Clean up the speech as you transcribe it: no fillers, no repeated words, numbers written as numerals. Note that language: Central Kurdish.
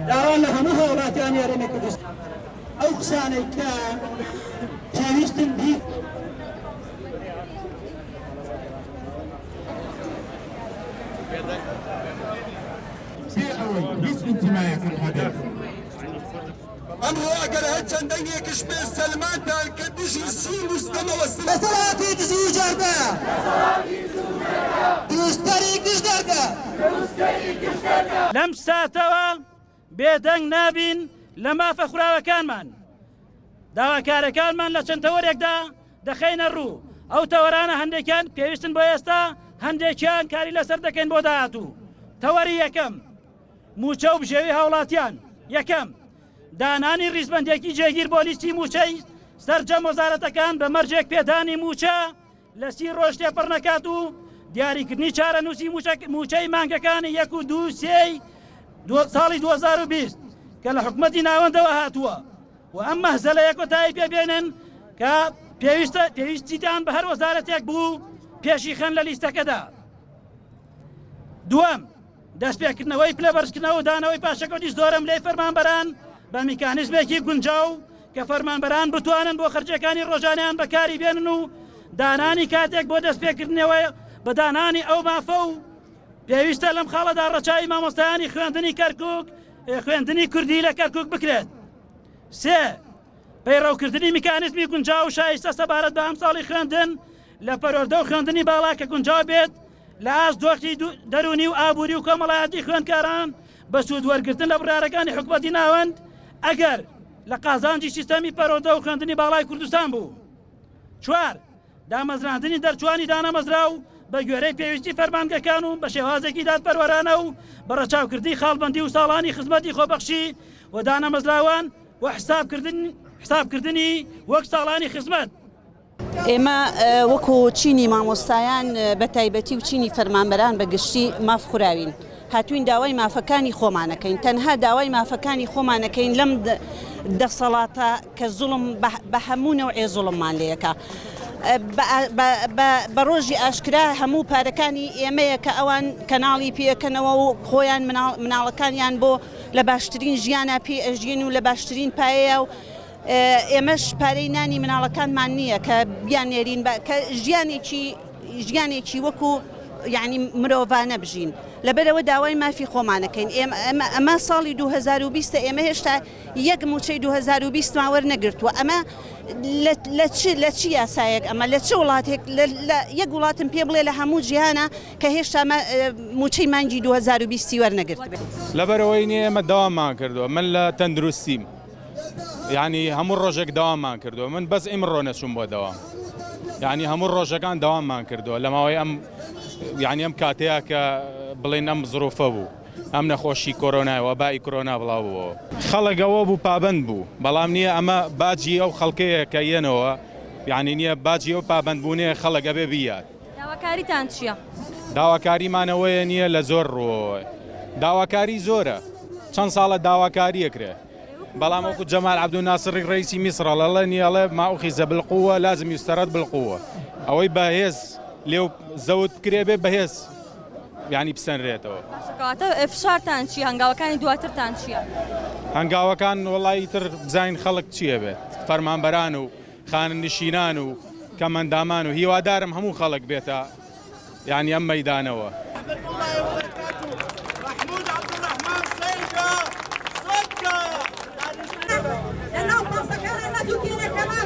داوان لە هەموو هەوڵاتیان یارمە کوردستان ئەو قسانەی کە پێویستن بی هیچ انتمایەکم هەبێت ئەمڕۆ ئەگەر هەر چەندەنگێکش پێ سەلمانتان کە دژی سی مستەمەوە دەسەڵاتی دزی و جەردە دروستەری گشتەردە لەم ساتەوە بێدەنگ نابین لە مافە خوراوەکانمان داواکارەکانمان لە چەند تەوەرێکدا دەخەینە ڕوو ئەو تەوەرانە هەندێکیان پێویستن بۆ ئێستا هەندێکیان کاری لەسەر دەکەین بۆ داهاتوو تەوەری یەکەم موچە و بژێوی هاوڵاتیان یەکەم دانانی ڕیزبەندێکی جێگیر بۆ لیستی موچەی سەرجەم وەزارەتەکان بە مەرجێک پێدانی موچە لە 30 ڕۆژ تێپەڕ نەکات و دیاریکردنی چارەنووسی موچەی مانگەکانی 1 و 2 3 ساڵی 2020 کە لە حکومەتی ناوەندەوە هاتووە و ئەم مەهزە لە یەکۆتایی پێبێنن کە پێویستیتان بە هەر وەزارەتێک بوو پێشی خەن لە لیستەکەدا. دووەم دەستپێکردنەوەی پلەبەرزکردنەوە و دانەوەی پاشەکەوتی زۆرم لێی فەرمانبەران بە میکانیزمێکی گونجاو کە فەرمانبەران بتوانن بۆ خەرجەکانی ڕۆژانیان بەکاری بێنن و دانانی کاتێک بۆ دەستپێکردنەوە بە دانانی ئەو مافە و پێویستە لەم خاڵەدا ڕەچاوی مامۆستایانی خوێندنی کەرکووک خوێندنی کوردی لە کەرکووک بکرێت. سێ پەیڕەوکردنی میکانیزمی گونجاو و شایستە سەبارەت بە ئەم ساڵی خوێندن لە پەروەردە و خوێندنی باڵا کە گونجاو بێت لە ئاست دۆختی دەرونی و ئابووری و کۆمەڵایەتی خوێندکاران بە سوودوەرگرتن لە بڕارەکانی حکومەتی ناوەند ئەگەر لە قازانجی سیستەمی پەروەردە و خوێندنی باڵای کوردستان بوو. چوار دامەزراندنی دەرچوانی دانەمەزرا و بە گوێرەی پێویستی فەرمانگەکان و بە شێوازێکی دادپەروەرانە و بە ڕەچاوکردی خاڵبەندی و ساڵانی خزمەتی خۆبەخشی و دانەمەزراوان و حسابکردنی وەک ساڵانی خزمەت. ئێمە وەکو چینی مامۆستایان بە تایبەتی و چینی فەرمانبەران بە گشتی ماف خوراوین هاتوین داوای مافەکانی خۆمانەکەین تەنها داوای مافەکانی خۆمانەکەین لەم دەسەڵاتە کە زوڵم بە هەموو نەوعێ زوڵممان لێیەکە بە ڕۆژی ئاشکرا هەموو پارەکانی ئێمەیە کە ئەوان کەناڵی پێکەنەوە و خۆیان مناڵەکانیان بۆ لە باشترین ژیانە پێ ئەژین و لە باشترین پایەیە و ئێمەش پارەی نانی مناڵەکانمان نییە کە بیانێرین کە ژیانێکی وەکو یعنی مرۆڤانە بژین لەبەرەوە داوای مافی خۆمانەکەین ئەمە ساڵی 2020 ئێمە هێشتا یەک موچەی 2020 ماوەەر نەگرتووە ئەمە لە چی یاسایەک ئەمە لە چ وڵاتێک یەک وڵاتم پێ بڵێ لە هەموو جیهانە کە هێشتا موچەی مانگی 2020 وەرنەگرت لەبەرەوەی نیە ئێمە داوامان کردووە من لە تەندروستیم یعنی هەموو ڕۆژێک داوامان کردووە من بەس ئیمڕۆ نەچووم بۆ داوام یعنی هەموو ڕۆژەکان داوامان کردووە لەماوەی ئەم یعنی ئەم کاتەیە کە بڵێن ئەم زڕوفە بوو ئەم نەخۆشی کۆرۆنایەوە بای کۆرۆنا بڵاوبووە خەڵکەوە بوو پابند بوو بەڵام نییە ئەمە باجی ئەو خەڵکەیە کە یەنەوە یعنی نییە باجی ئەو پابندبوونەیە خەڵک ئەبێ بیات. داواکاریتان چییە؟ داواکاریمانەوەیە نییە لە زۆر ڕۆ داواکاری زۆرە چەند ساڵە داواکاریەکرێ بەڵام وەکو جەمال عەبدولناسر ڕئیسی میسڕە لەڵێ نیەڵێ ما ئوخیزە بالقووە لازم یوستەرەد بالقووە ئەوەی بەهێز لێو زەوت بکرێ بێ بەهێز یعنی بسەنرێتەوە. کەواتە فشارتان چی هەنگاوەکانی دواترتان چییە؟ هەنگاوەکان وەڵی تر بزانین خەڵک چییە بێت فەرمانبەران و خاننشینان و کەمەندامان و هیوادارم هەموو خەڵک بێتە یعنی ئەم مەیدانەوە. لأنه مصر كان لا تكين كما